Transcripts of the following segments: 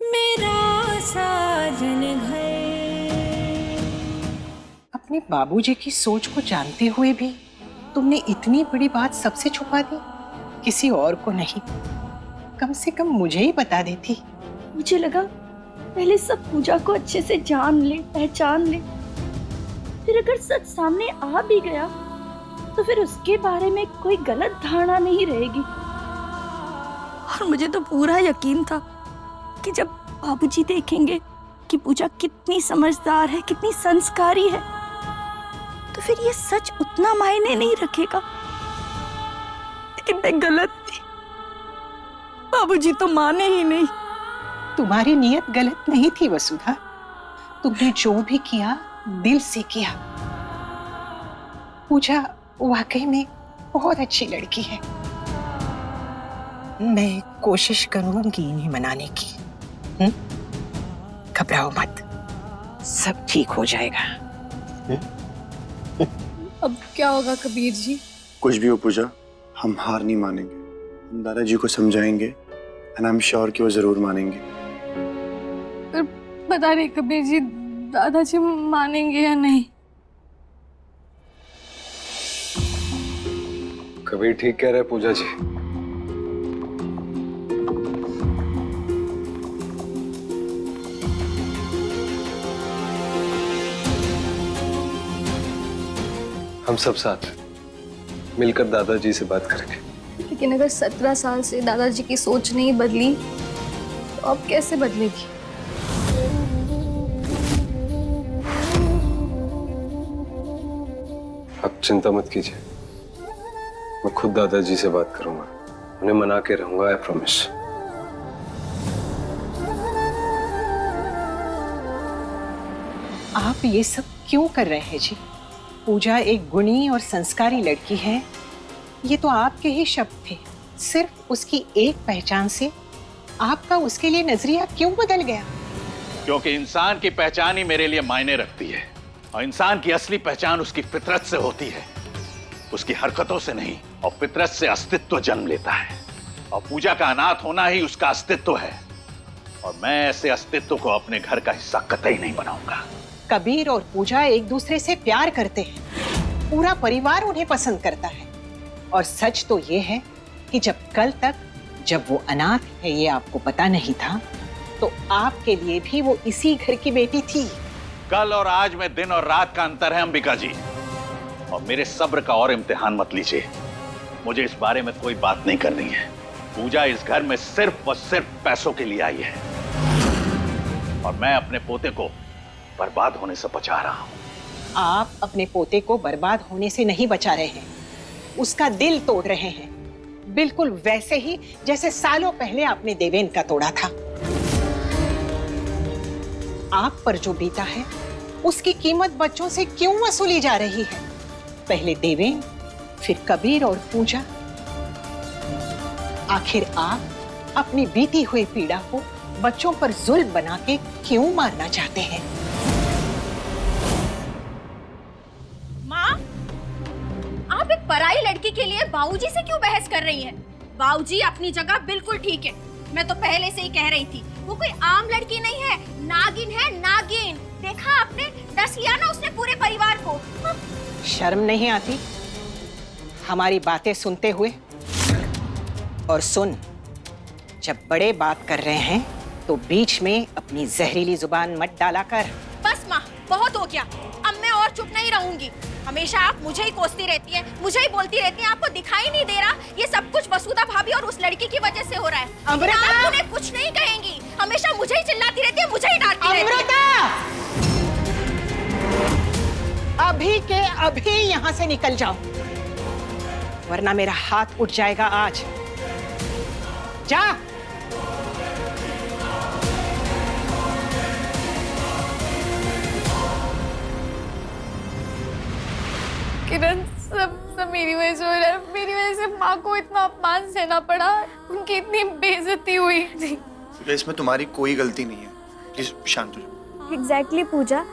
मेरा साजन घर। अपने बाबूजी की सोच को जानते हुए भी तुमने इतनी बड़ी बात सबसे छुपा दी। किसी और को नहीं, कम से कम मुझे ही बता देती। मुझे लगा पहले सब पूजा को अच्छे से जान ले, पहचान ले, फिर अगर सच सामने आ भी गया तो फिर उसके बारे में कोई गलत धारणा नहीं रहेगी। और मुझे तो पूरा यकीन था कि जब बाबूजी देखेंगे कि पूजा कितनी समझदार है, कितनी संस्कारी है, तो फिर ये सच उतना मायने नहीं रखेगा। लेकिन मैं गलत थी, बाबूजी तो माने ही नहीं। तुम्हारी नीयत गलत नहीं थी वसुधा, तुमने जो भी किया दिल से किया। पूजा वाकई में बहुत अच्छी लड़की है। मैं कोशिश करूंगी इन्हें मनाने की। घबराओ मत, सब ठीक हो जाएगा। अब क्या होगा कबीर जी? कुछ भी हो पूजा, हम हार नहीं मानेंगे। हम दादाजी को समझाएंगे एंड आई एम श्योर कि वो जरूर मानेंगे। पर पता नहीं कबीर जी दादाजी मानेंगे या नहीं। कबीर ठीक कह रहे पूजा जी। हम सब साथ मिलकर दादाजी से बात करेंगे। लेकिन अगर 17 साल से दादाजी की सोच नहीं बदली तो अब कैसे बदलेगी? आप चिंता मत कीजिए, मैं खुद दादाजी से बात करूंगा, उन्हें मना के रहूंगा, आई प्रॉमिस। आप ये सब क्यों कर रहे हैं जी? पूजा एक गुणी और संस्कारी लड़की है, ये तो आपके ही शब्द थे। सिर्फ उसकी एक पहचान से आपका उसके लिए नजरिया क्यों बदल गया? क्योंकि इंसान की पहचान ही मेरे लिए मायने रखती है, और इंसान की असली पहचान उसकी फितरत से होती है, उसकी हरकतों से नहीं। और फितरत से अस्तित्व जन्म लेता है, और पूजा का अनाथ होना ही उसका अस्तित्व है। और मैं ऐसे अस्तित्व को अपने घर का हिस्सा कतई नहीं बनाऊंगा। कबीर और पूजा एक दूसरे से प्यार करते हैं, पूरा परिवार उन्हें पसंद करता है। और सच तो ये है कि जब वो अनाथ है ये आपको पता नहीं था, तो आपके लिए भी वो इसी घर की बेटी थी। कल और आज में दिन और रात का अंतर है अंबिका जी, और मेरे सब्र का और इम्तिहान मत लीजिए। मुझे इस बारे में कोई बात नहीं करनी है। पूजा इस घर में सिर्फ और सिर्फ पैसों के लिए आई है, और मैं अपने पोते को बर्बाद होने से बचा रहा हूं। आप अपने पोते को बर्बाद होने से नहीं बचा रहे हैं, उसका दिल तोड़ रहे हैं, बिल्कुल वैसे ही जैसे सालों पहले आपने देवेन का तोड़ा था। आप पर जो बीता है उसकी कीमत बच्चों से क्यों वसूली जा रही है? पहले देवेन, फिर कबीर और पूजा। आखिर आप अपनी बीती हुई पीड़ा को बच्चों पर जुल्म बना के क्यों मारना चाहते हैं? माँ, आप एक पराई लड़की के लिए बाबूजी से क्यों बहस कर रही हैं? बाबूजी अपनी जगह बिल्कुल ठीक है, मैं तो पहले से ही कह रही थी। वो कोई आम लड़की नहीं है, नागिन है, नागिन। देखा आपने, डस लिया ना उसने पूरे परिवार को। शर्म नहीं आती हमारी बातें सुनते हुए? और सुन, जब बड़े बात कर रहे हैं तो बीच में अपनी जहरीली जुबान मत डाला कर। बस माँ, बहुत हो गया। अब मैं और चुप नहीं रहूंगी। हमेशा आप मुझे ही कोसती रहती हैं, मुझे ही बोलती रहती हैं। आपको दिखाई नहीं दे रहा ये सब कुछ वसुधा भाभी और उस लड़की की वजह से हो रहा है। अमृता! आप उन्हें कुछ नहीं कहेंगी, हमेशा मुझे ही चिल्लाती रहती है, मुझे ही डांटती रहती है। अमृता! अभी के अभी यहाँ से निकल जाओ, वरना मेरा हाथ उठ जाएगा आज। जा। किरण, सब मेरी वजह से हो रहा है। मेरी वजह से माँ को इतना अपमान सहना पड़ा, उनकी इतनी बेइज्जती हुई। इसमें तुम्हारी कोई गलती नहीं है, प्लीज शांत हो जाओ। एग्जैक्टली पूजा,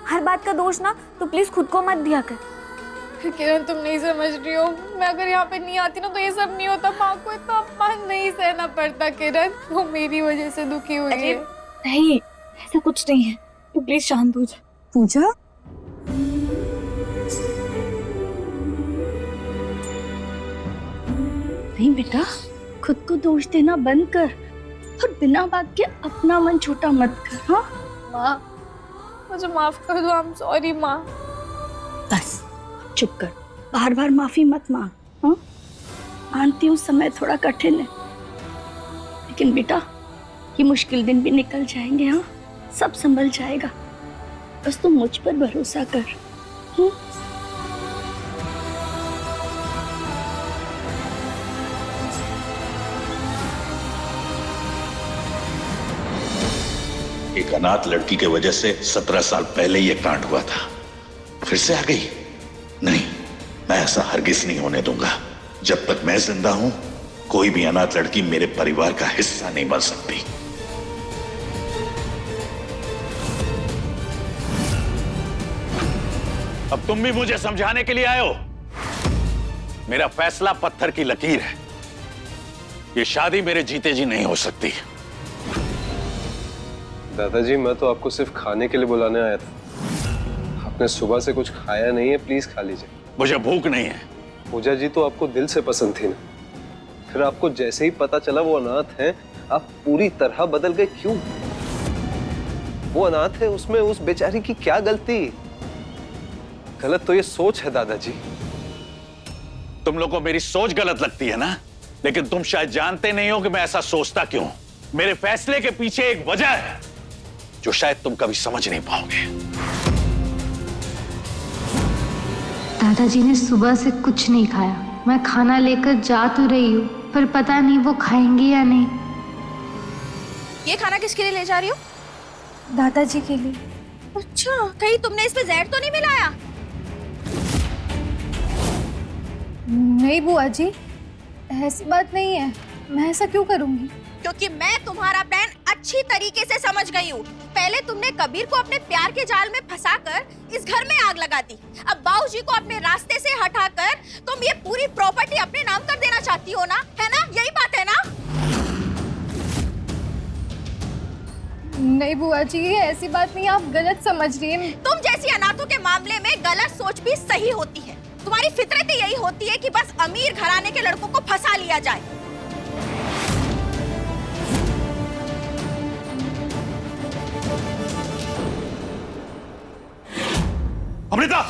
हर बात का दोष ना तो प्लीज खुद को मत दिया कर। किरण, तुम नहीं समझ रही हो। मैं अगर यहाँ पे नहीं आती ना तो ये सब नहीं होता। माँ को इतना अपमान नहीं सहना पड़ता। किरण, वो मेरी वजह से दुखी हुई है। नहीं, ऐसा कुछ नहीं है। तू प्लीज शांत हो जा। पूजा, नहीं बेटा, खुद को दोष देना बंद कर और बिना बात के अपना मन छोटा मत कर। हाँ माँ, मुझे माफ कर दो। आई एम सॉरी माँ। बस चुप कर, बार बार माफी मत मांग। हाँ, मानती हूँ समय थोड़ा कठिन है, लेकिन बेटा ये मुश्किल दिन भी निकल जाएंगे। हाँ, सब संभल जाएगा। बस तू मुझ पर भरोसा कर। एक अनाथ लड़की के वजह से 17 साल पहले ये कांड हुआ था, फिर से आ गई। नहीं, मैं ऐसा हरगिज नहीं होने दूंगा। जब तक मैं जिंदा हूं, कोई भी अनाथ लड़की मेरे परिवार का हिस्सा नहीं बन सकती। अब तुम भी मुझे समझाने के लिए आए हो? मेरा फैसला पत्थर की लकीर है। ये शादी मेरे जीते जी नहीं हो सकती। दादाजी, मैं तो आपको सिर्फ खाने के लिए बुलाने आया था। आपने सुबह से कुछ खाया नहीं है, प्लीज खा लीजिए। मुझे भूख नहीं है। पूजा जी तो आपको दिल से पसंद थी ना, फिर आपको जैसे ही पता चला वो अनाथ हैं, आप पूरी तरह बदल गए। क्यों? वो अनाथ है, उसमें उस बेचारी की क्या गलती? गलत तो ये सोच है दादाजी। तुम लोगों को मेरी सोच गलत लगती है ना, लेकिन तुम शायद जानते नहीं हो कि मैं ऐसा सोचता क्यों। मेरे फैसले के पीछे एक वजह है जो शायद तुम कभी समझ नहीं पाओगे। दादाजी ने सुबह से कुछ नहीं खाया। मैं खाना लेकर जा तो रही हूँ, पर पता नहीं वो खाएंगे या नहीं। ये खाना किसके लिए ले जा रही हो? दादाजी के लिए। अच्छा, कहीं तुमने इसमें जहर तो नहीं मिलाया? नहीं बुआ जी, ऐसी बात नहीं है। मैं ऐसा क्यों करूंगी? क्योंकि मैं तुम्हारा प्लान अच्छी तरीके से समझ गई हूँ। पहले तुमने कबीर को अपने प्यार के जाल में फंसाकर इस घर में आग लगा दी। अब बाबूजी को अपने रास्ते से हटाकर तुम ये पूरी प्रॉपर्टी अपने नाम कर देना चाहती हो ना, है ना? यही बात है ना? नहीं बुआ जी, ये ऐसी बात नहीं, आप गलत समझ रही हैं। तुम जैसी अनाथों के मामले में गलत सोच भी सही होती है। तुम्हारी फितरत ही यही होती है कि बस अमीर घराने के लड़कों को फंसा लिया जाए। अमृता,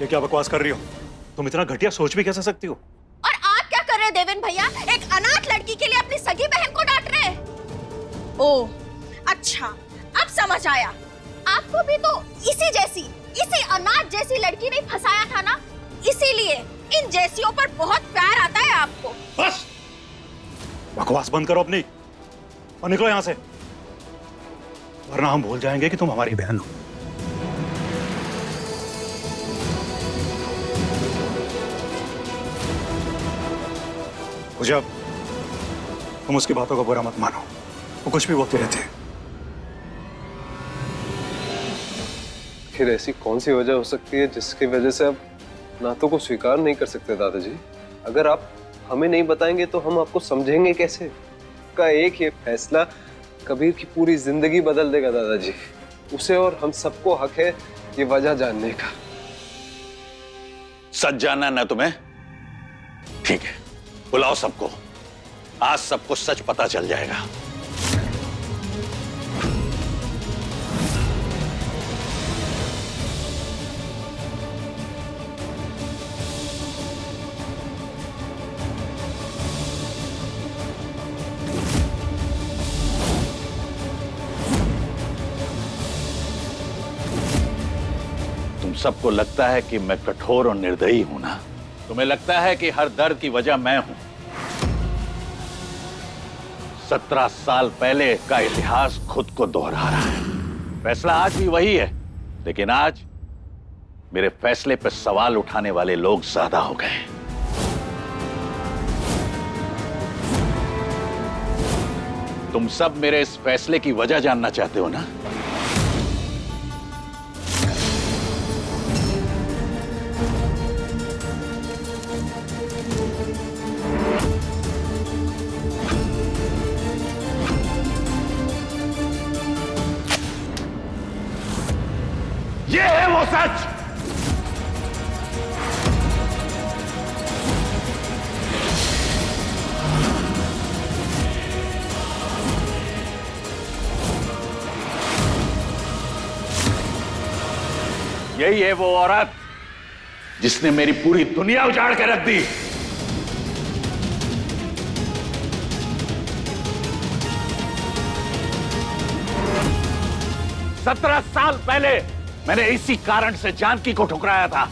ये क्या बकवास कर रही हो? तुम इतना घटिया सोच भी कैसे सकती हो? और आप क्या कर रहे हैं देवेन भैया? एक अनाथ लड़की के लिए अपनी सगी बहन को डांट रहे हैं। ओह, अच्छा, अब समझ आया। आपको भी तो इसी अनाथ जैसी लड़की ने फंसाया था ना, इसीलिए इन जैसियों पर बहुत प्यार आता है आपको। बस बकवास बंद करो अपनी और निकलो यहां से, वरना हम भूल जाएंगे कि तुम हमारी बहन हो। पूजा, तुम उसकी बातों का बुरा मत मानो, वो कुछ भी बोलते रहते हैं। फिर ऐसी कौन सी वजह हो सकती है जिसकी वजह से आप नातों को स्वीकार नहीं कर सकते दादाजी? अगर आप हमें नहीं बताएंगे तो हम आपको समझेंगे कैसे? का एक ये फैसला कबीर की पूरी जिंदगी बदल देगा दादाजी। उसे और हम सबको हक है ये वजह जानने का। सच जानना ना तुम्हें? ठीक है, बुलाओ सबको। आज सबको सच पता चल जाएगा। सबको लगता है कि मैं कठोर और निर्दयी हूं ना? तुम्हें लगता है कि हर दर्द की वजह मैं हूं? 17 साल पहले का इतिहास खुद को दोहरा रहा है। फैसला आज भी वही है, लेकिन आज मेरे फैसले पर सवाल उठाने वाले लोग ज्यादा हो गए। तुम सब मेरे इस फैसले की वजह जानना चाहते हो ना? वो सच? यही है वो औरत जिसने मेरी पूरी दुनिया उजाड़ कर रख दी। सत्रह साल पहले मैंने इसी कारण से जानकी को ठुकराया था,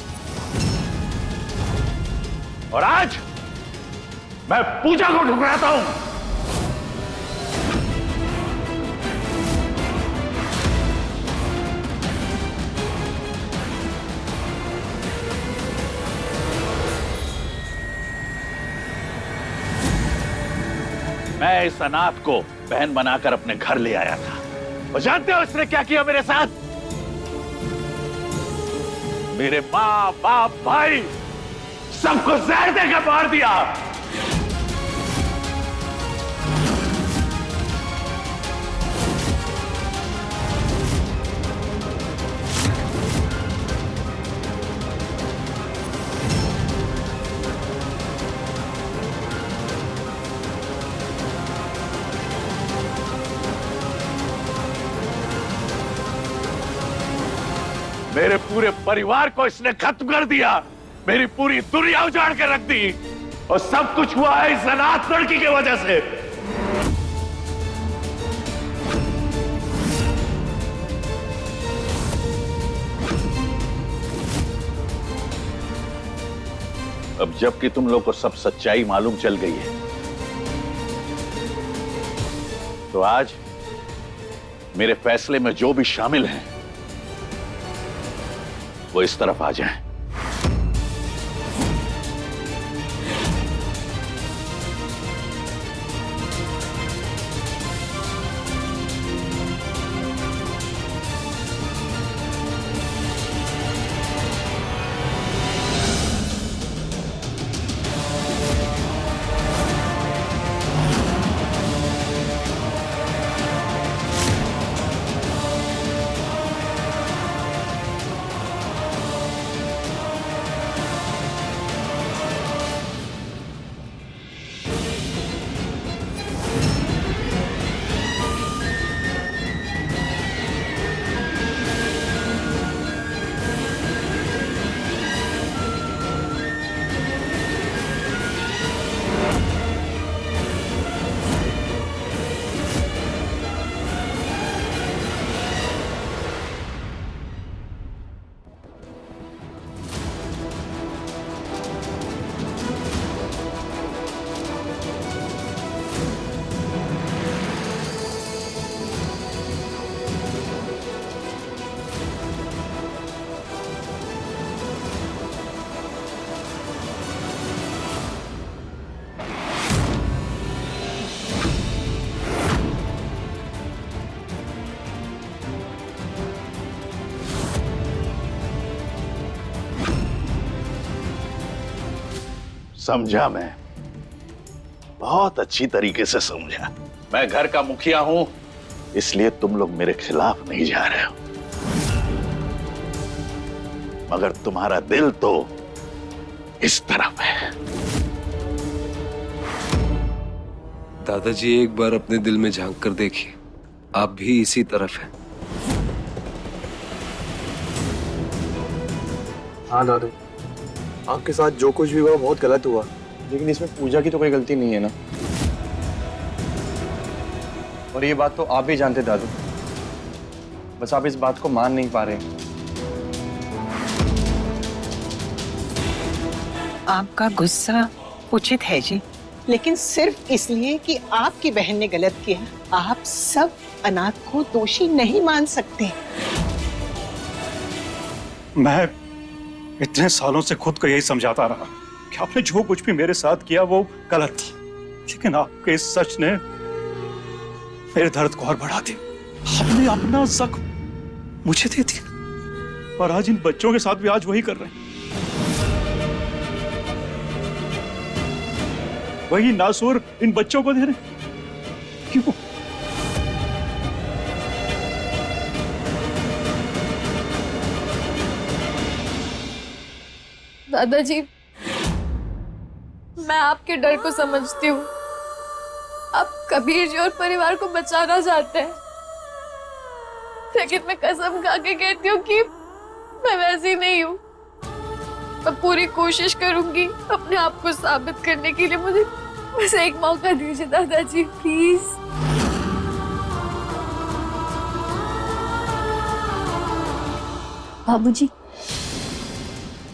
और आज मैं पूजा को ठुकराता हूं। मैं इस अनाथ को बहन बनाकर अपने घर ले आया था, और जानते हो इसने क्या किया मेरे साथ? मेरे माँ बाप भाई सबको जहर देकर मार दिया। मेरे पूरे परिवार को इसने खत्म कर दिया, मेरी पूरी दुनिया उजाड़ कर रख दी, और सब कुछ हुआ है इस अनाथ लड़की की वजह से। अब जबकि तुम लोग को सब सच्चाई मालूम चल गई है, तो आज मेरे फैसले में जो भी शामिल हैं वो इस तरफ आ जाएं। समझा, मैं बहुत अच्छी तरीके से समझा। मैं घर का मुखिया हूं, इसलिए तुम लोग मेरे खिलाफ नहीं जा रहे हो, मगर तुम्हारा दिल तो इस तरफ है। दादाजी, एक बार अपने दिल में झांक कर देखिए, आप भी इसी तरफ हैं। हाँ दादा, आपके साथ जो कुछ भी हुआ बहुत गलत हुआ, लेकिन इसमें पूजा की तो कोई गलती नहीं है ना। और ये बात तो आप भी जानते दादू, बस आप इस बात को मान नहीं पा रहे। आपका गुस्सा उचित है जी, लेकिन सिर्फ इसलिए कि आपकी बहन ने गलत किया, आप सब अनाथ को दोषी नहीं मान सकते। मैं इतने सालों से खुद को यही समझाता रहा कि आपने जो कुछ भी मेरे साथ किया वो गलत था, लेकिन आपके इस सच ने मेरे दर्द को और बढ़ा दिया। आपने अपना जख्म मुझे दे दिया, और आज इन बच्चों के साथ भी आज वही कर रहे हैं। वही नासूर इन बच्चों को दे रहे हैं। क्यों? दादाजी, मैं आपके डर को समझती हूँ। आप कबीर जी और परिवार को बचाना चाहते हैं, लेकिन मैं कसम खा के कहती हूँ कि मैं वैसी नहीं हूँ। मैं पूरी कोशिश करूंगी अपने आप को साबित करने के लिए। मुझे बस एक मौका दीजिए दादाजी, प्लीज। बाबूजी,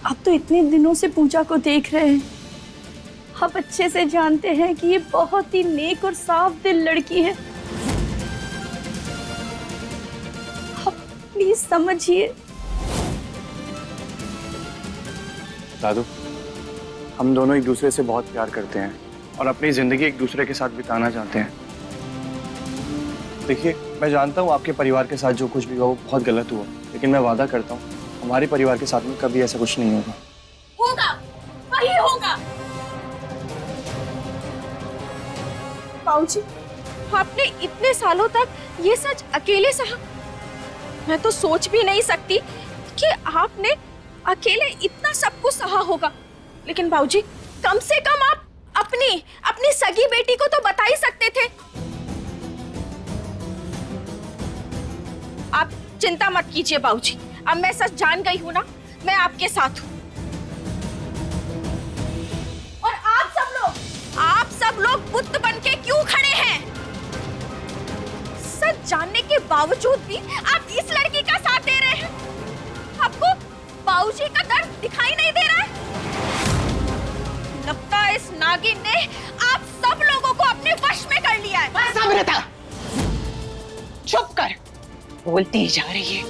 आप तो इतने दिनों से पूजा को देख रहे हैं, आप अच्छे से जानते हैं कि ये बहुत ही नेक और साफ दिल लड़की है। आप प्लीज समझिए। दादू, हम दोनों एक दूसरे से बहुत प्यार करते हैं और अपनी जिंदगी एक दूसरे के साथ बिताना चाहते हैं। देखिए, मैं जानता हूँ आपके परिवार के साथ जो कुछ भी हुआ वो बहुत गलत हुआ, लेकिन मैं वादा करता हूँ हमारे परिवार के साथ में कभी ऐसा कुछ नहीं होगा। होगा, वही होगा। बाबूजी, आपने इतने सालों तक ये सच अकेले सहा। मैं तो सोच भी नहीं सकती कि आपने अकेले इतना सब कुछ सहा होगा। लेकिन बाबूजी, कम से कम आप अपनी सगी बेटी को तो बता ही सकते थे। आप चिंता मत कीजिए बाबूजी, अब मैं सच जान गई हूँ ना, मैं आपके साथ हूँ। और आप सब लोग बुत बन के क्यों खड़े हैं? सच जानने के बावजूद भी आप इस लड़की का साथ दे रहे हैं। आपको बाबूजी का दर्द दिखाई नहीं दे रहा है? लगता है इस नागिन ने आप सब लोगों को अपने वश में कर लिया है। बस अमृता, चुप कर, बोलती ही जा रही है।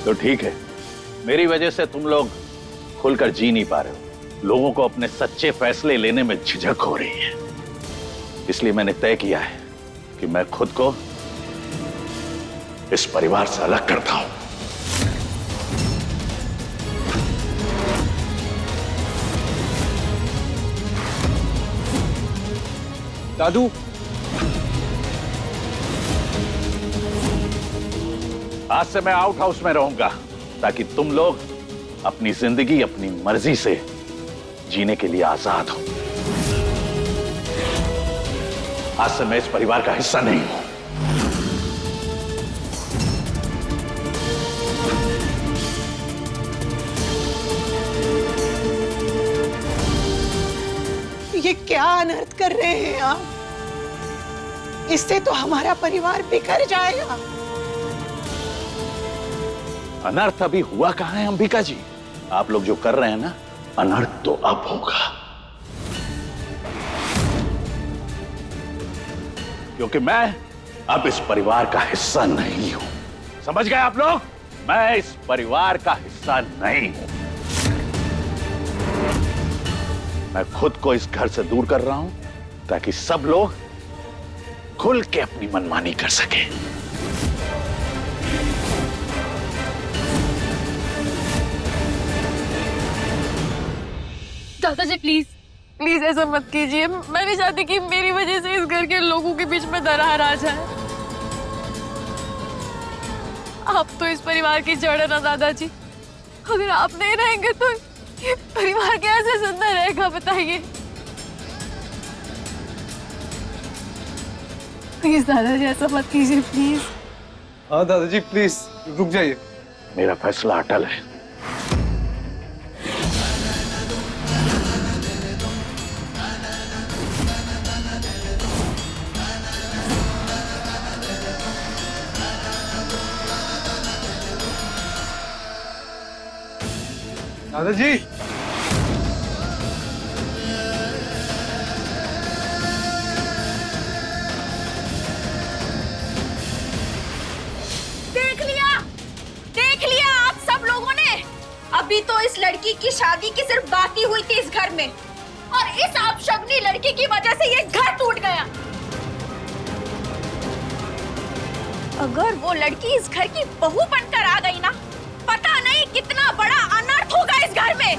तो ठीक है, मेरी वजह से तुम लोग खुलकर जी नहीं पा रहे हो। लोगों को अपने सच्चे फैसले लेने में झिझक हो रही है। इसलिए मैंने तय किया है कि मैं खुद को इस परिवार से अलग करता हूं। दादू, आज से मैं आउट हाउस में रहूंगा ताकि तुम लोग अपनी जिंदगी अपनी मर्जी से जीने के लिए आजाद हो। आज से मैं इस परिवार का हिस्सा नहीं हूं। ये क्या अनर्थ कर रहे हैं आप? इससे तो हमारा परिवार बिखर जाएगा। अनर्थ अभी हुआ कहां है अंबिका जी? आप लोग जो कर रहे हैं ना, अनर्थ तो अब होगा। क्योंकि मैं अब इस परिवार का हिस्सा नहीं हूं। समझ गए आप लोग? मैं इस परिवार का हिस्सा नहीं हूं। मैं खुद को इस घर से दूर कर रहा हूं ताकि सब लोग खुल के अपनी मनमानी कर सके। दादाजी प्लीज, प्लीज ऐसा मत कीजिए। मैं नहीं चाहती कि मेरी वजह से इस घर के लोगों के बीच में दरार आ जाए। आप तो इस परिवार की जड़ है ना दादाजी। अगर आप नहीं रहेंगे तो ये परिवार कैसे सुंदर रहेगा बताइए। प्लीज दादाजी ऐसा मत कीजिए, प्लीज। हाँ दादाजी, प्लीज रुक जाइए। मेरा फैसला अटल है। दादाजी, देख लिया आप सब लोगों ने। अभी तो इस लड़की की शादी की सिर्फ बात ही हुई थी इस घर में, और इस अपशगुनी लड़की की वजह से ये घर टूट गया। अगर वो लड़की इस घर की बहू बनकर आ गई ना, पता नहीं कितना बड़ा अनर्थ होगा इस घर में।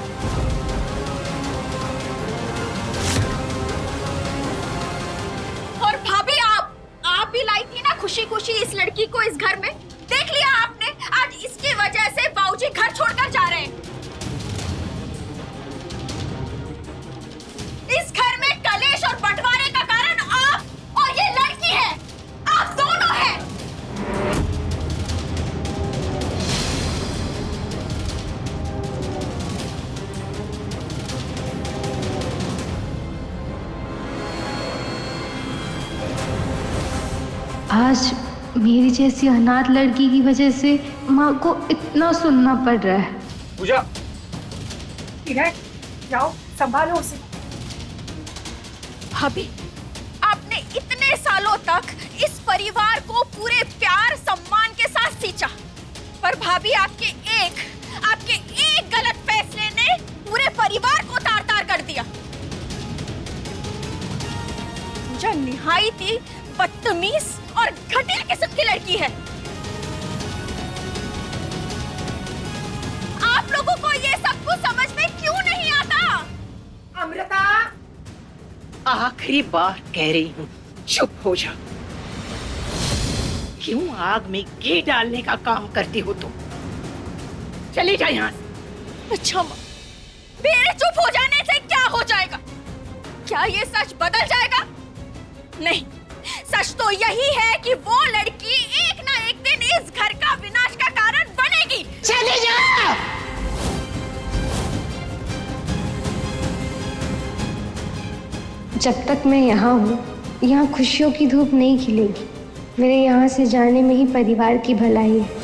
और भाभी, आप भी लाई थी ना खुशी खुशी इस लड़की को इस घर में। देख लिया आपने, आज मेरी जैसी अनाथ लड़की की वजह से माँ को इतना सुनना पड़ रहा है। पूजा, जाओ संभालो उसे। भाभी, आपने इतने सालों तक इस परिवार को पूरे प्यार सम्मान के साथ सींचा, पर भाभी आपके एक गलत फैसले ने पूरे परिवार को तार-तार कर दिया। पूजा निहायत ही बदतमीज और घटिया किस्म की लड़की है। आप लोगों को ये सब कुछ समझ में क्यों नहीं आता? अमृता, आखिरी बार कह रही हूँ, चुप हो जा। क्यों आग में घी डालने का काम करती हो तुम? चली जा यहाँ से। अच्छा माँ, मेरे चुप हो जाने से क्या हो जाएगा? क्या ये सच बदल जाएगा? नहीं, सच तो यही है कि वो लड़की एक ना एक दिन इस घर का विनाश का कारण बनेगी। चली जा। जब तक मैं यहाँ हूँ, यहाँ खुशियों की धूप नहीं खिलेगी। मेरे यहाँ से जाने में ही परिवार की भलाई है।